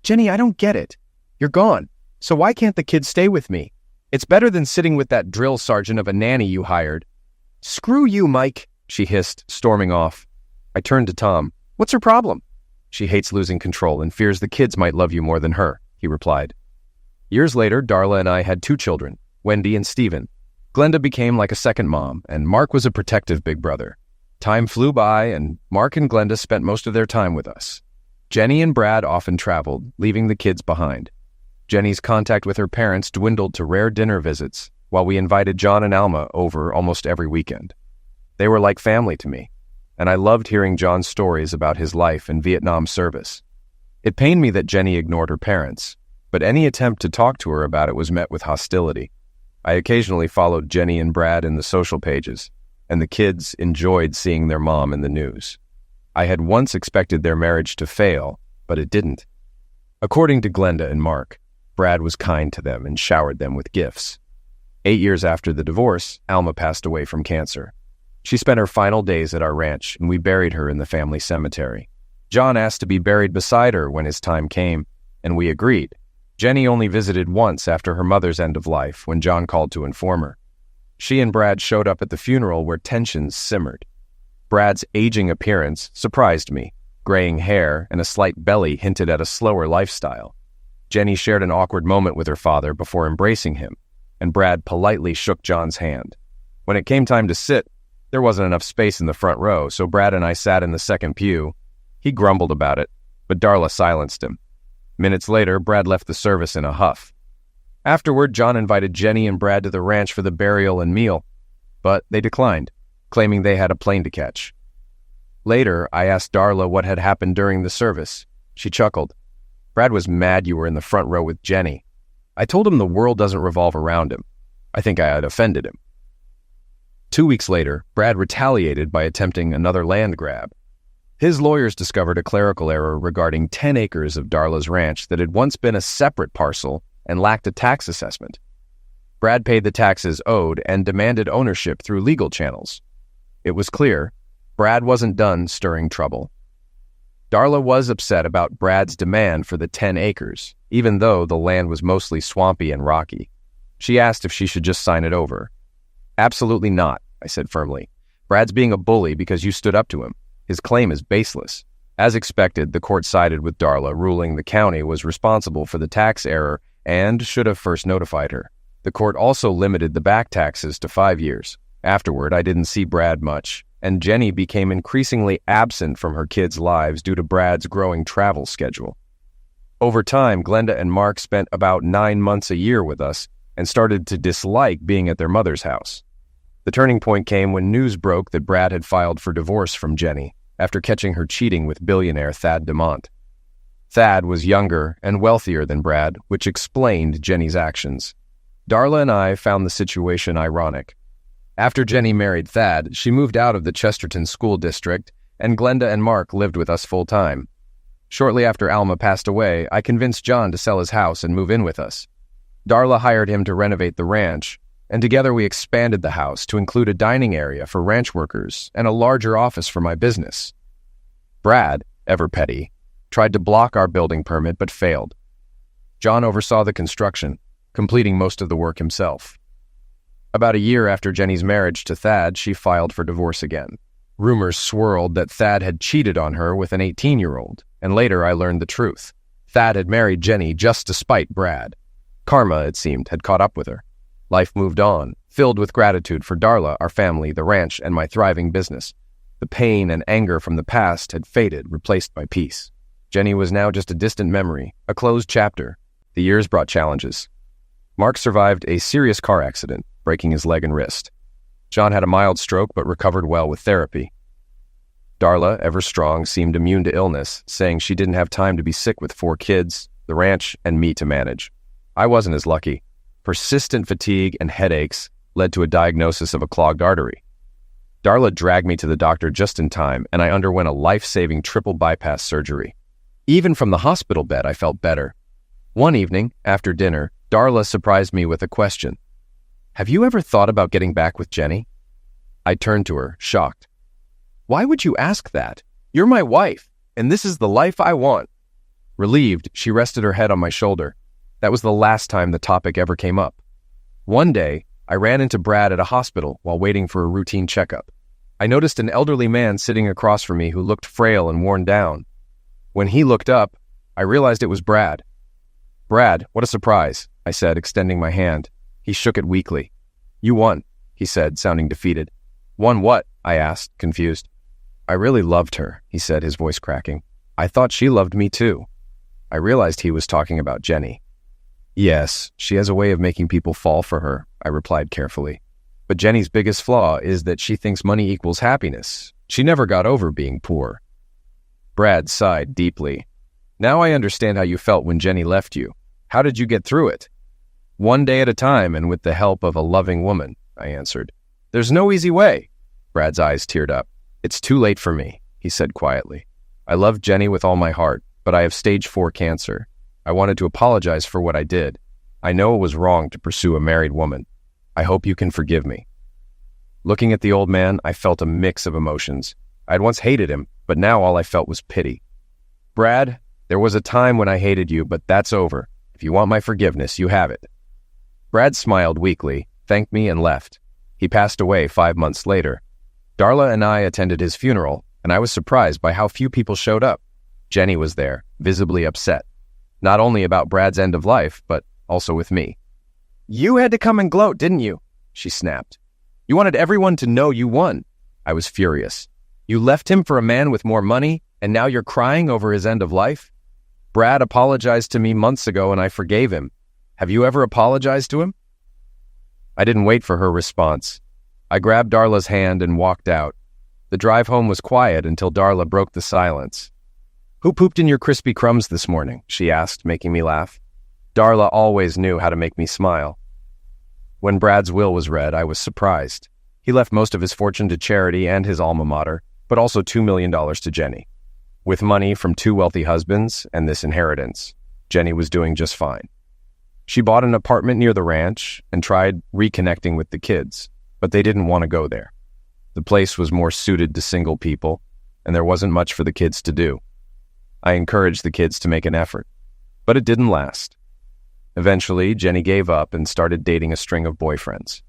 "Jenny, I don't get it. You're gone, so why can't the kids stay with me? It's better than sitting with that drill sergeant of a nanny you hired." "Screw you, Mike," she hissed, storming off. I turned to Tom. "What's her problem?" "She hates losing control and fears the kids might love you more than her," he replied. Years later, Darla and I had 2 children, Wendy and Stephen. Glenda became like a second mom, and Mark was a protective big brother. Time flew by, and Mark and Glenda spent most of their time with us. Jenny and Brad often traveled, leaving the kids behind. Jenny's contact with her parents dwindled to rare dinner visits, while we invited John and Alma over almost every weekend. They were like family to me, and I loved hearing John's stories about his life in Vietnam service. It pained me that Jenny ignored her parents, but any attempt to talk to her about it was met with hostility. I occasionally followed Jenny and Brad in the social pages, and the kids enjoyed seeing their mom in the news. I had once expected their marriage to fail, but it didn't. According to Glenda and Mark, Brad was kind to them and showered them with gifts. 8 years after the divorce, Alma passed away from cancer. She spent her final days at our ranch, and we buried her in the family cemetery. John asked to be buried beside her when his time came, and we agreed. Jenny only visited once after her mother's end of life when John called to inform her. She and Brad showed up at the funeral where tensions simmered. Brad's aging appearance surprised me. Graying hair and a slight belly hinted at a slower lifestyle. Jenny shared an awkward moment with her father before embracing him, and Brad politely shook John's hand. When it came time to sit, there wasn't enough space in the front row, so Brad and I sat in the second pew. He grumbled about it, but Darla silenced him. Minutes later, Brad left the service in a huff. Afterward, John invited Jenny and Brad to the ranch for the burial and meal, but they declined, claiming they had a plane to catch. Later, I asked Darla what had happened during the service. She chuckled. "Brad was mad you were in the front row with Jenny. I told him the world doesn't revolve around him. I think I had offended him." 2 weeks later, Brad retaliated by attempting another land grab. His lawyers discovered a clerical error regarding 10 acres of Darla's ranch that had once been a separate parcel and lacked a tax assessment. Brad paid the taxes owed and demanded ownership through legal channels. It was clear Brad wasn't done stirring trouble. Darla was upset about Brad's demand for the 10 acres, even though the land was mostly swampy and rocky. She asked if she should just sign it over. "Absolutely not," I said firmly. "Brad's being a bully because you stood up to him. His claim is baseless." As expected, the court sided with Darla, ruling the county was responsible for the tax error and should have first notified her. The court also limited the back taxes to 5 years. Afterward, I didn't see Brad much, and Jenny became increasingly absent from her kids' lives due to Brad's growing travel schedule. Over time, Glenda and Mark spent about 9 months a year with us and started to dislike being at their mother's house. The turning point came when news broke that Brad had filed for divorce from Jenny after catching her cheating with billionaire Thad DeMont. Thad was younger and wealthier than Brad, which explained Jenny's actions. Darla and I found the situation ironic. After Jenny married Thad, she moved out of the Chesterton School District, and Glenda and Mark lived with us full-time. Shortly after Alma passed away, I convinced John to sell his house and move in with us. Darla hired him to renovate the ranch, and together we expanded the house to include a dining area for ranch workers and a larger office for my business. Brad, ever petty, tried to block our building permit but failed. John oversaw the construction, completing most of the work himself. About a year after Jenny's marriage to Thad, she filed for divorce again. Rumors swirled that Thad had cheated on her with an 18-year-old, and later I learned the truth. Thad had married Jenny just to spite Brad. Karma, it seemed, had caught up with her. Life moved on, filled with gratitude for Darla, our family, the ranch, and my thriving business. The pain and anger from the past had faded, replaced by peace. Jenny was now just a distant memory, a closed chapter. The years brought challenges. Mark survived a serious car accident, breaking his leg and wrist. John had a mild stroke but recovered well with therapy. Darla, ever strong, seemed immune to illness, saying she didn't have time to be sick with 4 kids, the ranch, and me to manage. I wasn't as lucky. Persistent fatigue and headaches led to a diagnosis of a clogged artery. Darla dragged me to the doctor just in time, and I underwent a life-saving triple bypass surgery. Even from the hospital bed, I felt better. One evening, after dinner, Darla surprised me with a question. "Have you ever thought about getting back with Jenny?" I turned to her, shocked. "Why would you ask that? You're my wife, and this is the life I want." Relieved, she rested her head on my shoulder. That was the last time the topic ever came up. One day, I ran into Brad at a hospital while waiting for a routine checkup. I noticed an elderly man sitting across from me who looked frail and worn down. When he looked up, I realized it was Brad. "Brad, what a surprise," I said, extending my hand. He shook it weakly. "You won," he said, sounding defeated. "Won what?" I asked, confused. "I really loved her," he said, his voice cracking. "I thought she loved me too." I realized he was talking about Jenny. "Yes, she has a way of making people fall for her," I replied carefully. "But Jenny's biggest flaw is that she thinks money equals happiness. She never got over being poor." Brad sighed deeply. "Now I understand how you felt when Jenny left you. How did you get through it?" "One day at a time and with the help of a loving woman," I answered. "There's no easy way." Brad's eyes teared up. "It's too late for me," he said quietly. "I love Jenny with all my heart, but I have stage 4 cancer. I wanted to apologize for what I did. I know it was wrong to pursue a married woman. I hope you can forgive me." Looking at the old man, I felt a mix of emotions. I'd once hated him, but now all I felt was pity. "Brad, there was a time when I hated you, but that's over. If you want my forgiveness, you have it." Brad smiled weakly, thanked me, and left. He passed away 5 months later. Darla and I attended his funeral, and I was surprised by how few people showed up. Jenny was there, visibly upset. Not only about Brad's end of life, but also with me. "You had to come and gloat, didn't you?" she snapped. "You wanted everyone to know you won." I was furious. "You left him for a man with more money, and now you're crying over his end of life?" "Brad apologized to me months ago, and I forgave him. Have you ever apologized to him?" I didn't wait for her response. I grabbed Darla's hand and walked out. The drive home was quiet until Darla broke the silence. "Who pooped in your crispy crumbs this morning?" she asked, making me laugh. Darla always knew how to make me smile. When Brad's will was read, I was surprised. He left most of his fortune to charity and his alma mater, but also $2 million to Jenny. With money from 2 wealthy husbands and this inheritance, Jenny was doing just fine. She bought an apartment near the ranch and tried reconnecting with the kids, but they didn't want to go there. The place was more suited to single people, and there wasn't much for the kids to do. I encouraged the kids to make an effort, but it didn't last. Eventually, Jenny gave up and started dating a string of boyfriends.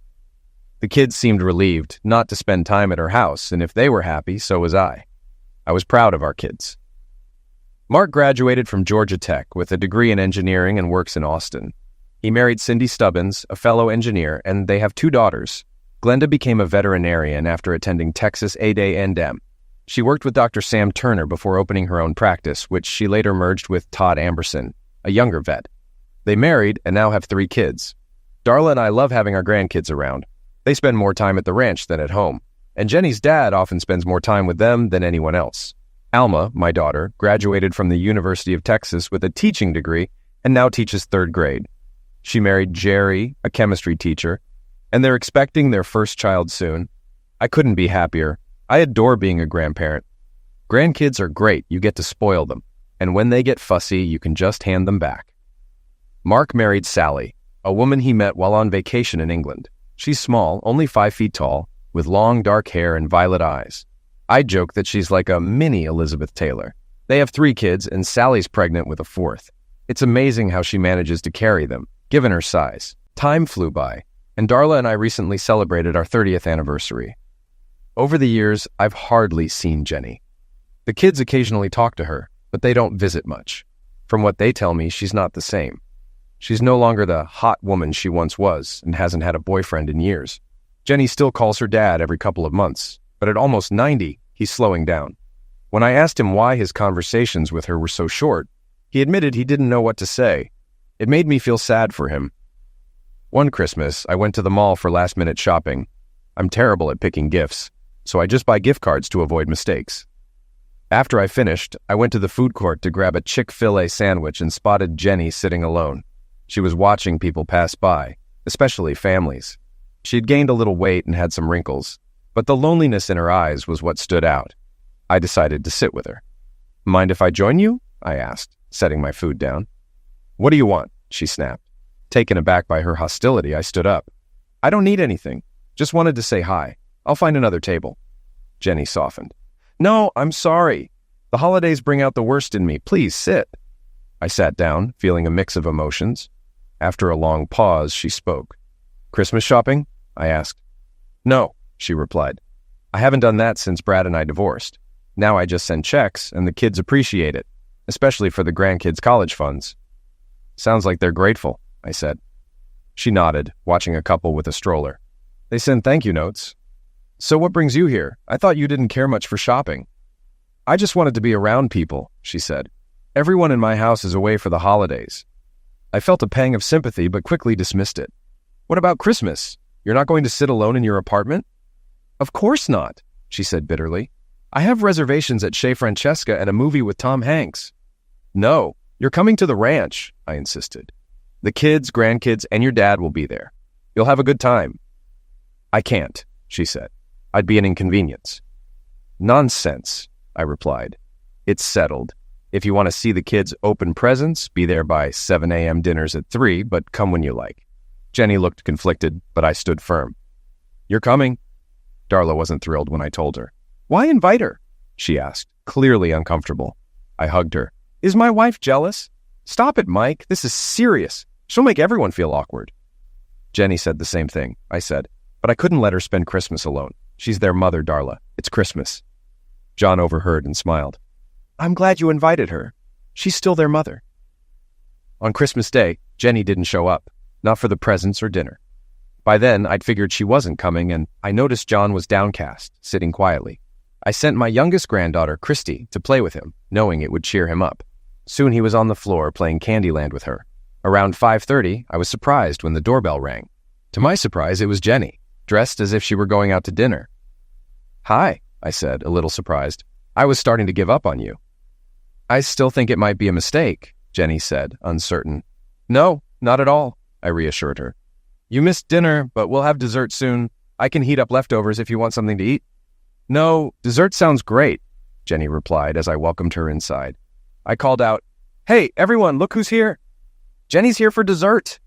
The kids seemed relieved not to spend time at her house, and if they were happy, so was I. I was proud of our kids. Mark graduated from Georgia Tech with a degree in engineering and works in Austin. He married Cindy Stubbins, a fellow engineer, and they have 2 daughters. Glenda became a veterinarian after attending Texas A&M. She worked with Dr. Sam Turner before opening her own practice, which she later merged with Todd Amberson, a younger vet. They married and now have 3 kids. Darla and I love having our grandkids around. They spend more time at the ranch than at home, and Jenny's dad often spends more time with them than anyone else. Alma, my daughter, graduated from the University of Texas with a teaching degree and now teaches 3rd grade. She married Jerry, a chemistry teacher, and they're expecting their first child soon. I couldn't be happier. I adore being a grandparent. Grandkids are great, you get to spoil them, and when they get fussy, you can just hand them back. Mark married Sally, a woman he met while on vacation in England. She's small, only 5 feet tall, with long dark hair and violet eyes. I joke that she's like a mini Elizabeth Taylor. They have 3 kids, and Sally's pregnant with a 4th. It's amazing how she manages to carry them, given her size. Time flew by, and Darla and I recently celebrated our 30th anniversary. Over the years, I've hardly seen Jenny. The kids occasionally talk to her, but they don't visit much. From what they tell me, she's not the same. She's no longer the hot woman she once was and hasn't had a boyfriend in years. Jenny still calls her dad every couple of months, but at almost 90, he's slowing down. When I asked him why his conversations with her were so short, he admitted he didn't know what to say. It made me feel sad for him. One Christmas, I went to the mall for last-minute shopping. I'm terrible at picking gifts, so I just buy gift cards to avoid mistakes. After I finished, I went to the food court to grab a Chick-fil-A sandwich and spotted Jenny sitting alone. She was watching people pass by, especially families. She had gained a little weight and had some wrinkles, but the loneliness in her eyes was what stood out. I decided to sit with her. "Mind if I join you?" I asked, setting my food down. "What do you want?" she snapped. Taken aback by her hostility, I stood up. "I don't need anything. Just wanted to say hi. I'll find another table." Jenny softened. "No, I'm sorry. The holidays bring out the worst in me. Please sit." I sat down, feeling a mix of emotions. After a long pause, she spoke. "Christmas shopping?" I asked. "No," she replied. "I haven't done that since Brad and I divorced. Now I just send checks, and the kids appreciate it, especially for the grandkids' college funds." "Sounds like they're grateful," I said. She nodded, watching a couple with a stroller. "They send thank you notes." "So what brings you here? I thought you didn't care much for shopping." "I just wanted to be around people," she said. "Everyone in my house is away for the holidays." I felt a pang of sympathy, but quickly dismissed it. "What about Christmas? You're not going to sit alone in your apartment?" "Of course not," she said bitterly. "I have reservations at Chez Francesca and a movie with Tom Hanks." "No, you're coming to the ranch," I insisted. "The kids, grandkids, and your dad will be there. You'll have a good time." "I can't," she said. "I'd be an inconvenience." "Nonsense," I replied. "It's settled. If you want to see the kids open presents, be there by 7 a.m. dinners at 3, but come when you like." Jenny looked conflicted, but I stood firm. "You're coming." Darla wasn't thrilled when I told her. "Why invite her?" she asked, clearly uncomfortable. I hugged her. "Is my wife jealous?" "Stop it, Mike. This is serious. She'll make everyone feel awkward." Jenny said the same thing, I said, but I couldn't let her spend Christmas alone. She's their mother, Darla. It's Christmas. John overheard and smiled. "I'm glad you invited her. She's still their mother." On Christmas Day, Jenny didn't show up, not for the presents or dinner. By then, I'd figured she wasn't coming, and I noticed John was downcast, sitting quietly. I sent my youngest granddaughter, Christy, to play with him, knowing it would cheer him up. Soon he was on the floor playing Candyland with her. Around 5:30, I was surprised when the doorbell rang. To my surprise, it was Jenny, dressed as if she were going out to dinner. "Hi," I said, a little surprised. "I was starting to give up on you." "I still think it might be a mistake," Jenny said, uncertain. "No, not at all," I reassured her. "You missed dinner, but we'll have dessert soon. I can heat up leftovers if you want something to eat." "No, dessert sounds great," Jenny replied as I welcomed her inside. I called out, "Hey, everyone, look who's here. Jenny's here for dessert."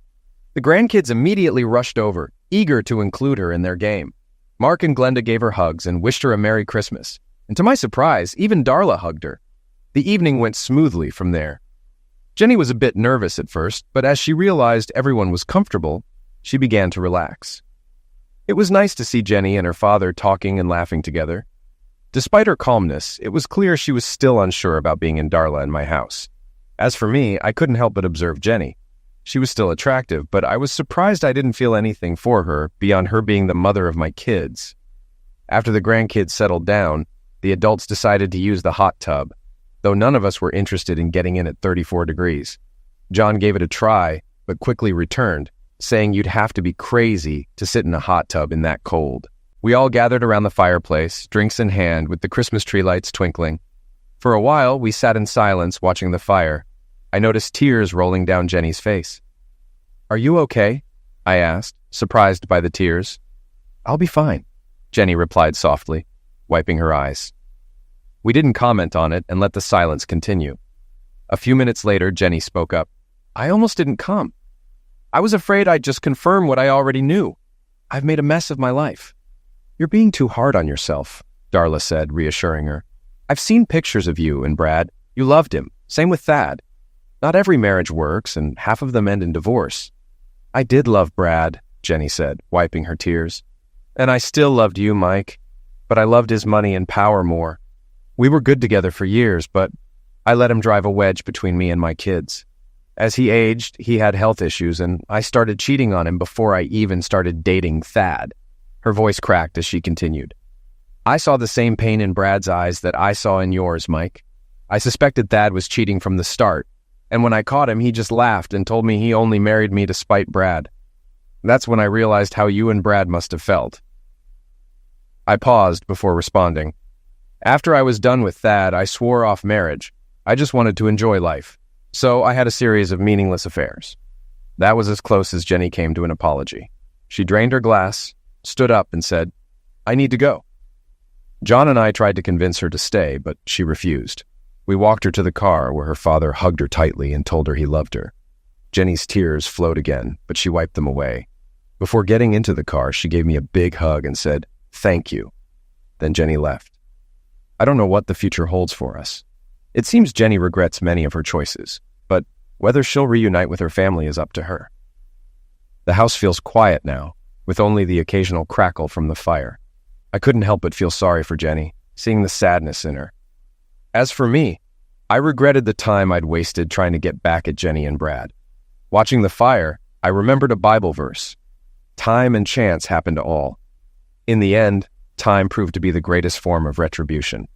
The grandkids immediately rushed over, eager to include her in their game. Mark and Glenda gave her hugs and wished her a Merry Christmas. And to my surprise, even Darla hugged her. The evening went smoothly from there. Jenny was a bit nervous at first, but as she realized everyone was comfortable, she began to relax. It was nice to see Jenny and her father talking and laughing together. Despite her calmness, it was clear she was still unsure about being in Darla and my house. As for me, I couldn't help but observe Jenny. She was still attractive, but I was surprised I didn't feel anything for her beyond her being the mother of my kids. After the grandkids settled down, the adults decided to use the hot tub, though none of us were interested in getting in at 34 degrees. John gave it a try, but quickly returned, saying you'd have to be crazy to sit in a hot tub in that cold. We all gathered around the fireplace, drinks in hand, with the Christmas tree lights twinkling. For a while, we sat in silence watching the fire. I noticed tears rolling down Jenny's face. "Are you okay?" I asked, surprised by the tears. "I'll be fine," Jenny replied softly, wiping her eyes. We didn't comment on it and let the silence continue. A few minutes later, Jenny spoke up. "I almost didn't come. I was afraid I'd just confirm what I already knew. I've made a mess of my life." "You're being too hard on yourself," Darla said, reassuring her. "I've seen pictures of you and Brad. You loved him. Same with Thad. Not every marriage works, and half of them end in divorce." "I did love Brad," Jenny said, wiping her tears. "And I still loved you, Mike." but I loved his money and power more. We were good together for years, but I let him drive a wedge between me and my kids. As he aged, he had health issues, and I started cheating on him before I even started dating Thad. Her voice cracked as she continued. I saw the same pain in Brad's eyes that I saw in yours, Mike. I suspected Thad was cheating from the start, and when I caught him, he just laughed and told me he only married me to spite Brad. That's when I realized how you and Brad must have felt. I paused before responding. After I was done with Thad, I swore off marriage. I just wanted to enjoy life. So I had a series of meaningless affairs. That was as close as Jenny came to an apology. She drained her glass, stood up, and said, I need to go. John and I tried to convince her to stay, but she refused. We walked her to the car where her father hugged her tightly and told her he loved her. Jenny's tears flowed again, but she wiped them away. Before getting into the car, she gave me a big hug and said, Thank you. Then Jenny left. I don't know what the future holds for us. It seems Jenny regrets many of her choices, but whether she'll reunite with her family is up to her. The house feels quiet now, with only the occasional crackle from the fire. I couldn't help but feel sorry for Jenny, seeing the sadness in her. As for me, I regretted the time I'd wasted trying to get back at Jenny and Brad. Watching the fire, I remembered a Bible verse. Time and chance happen to all. In the end, time proved to be the greatest form of retribution.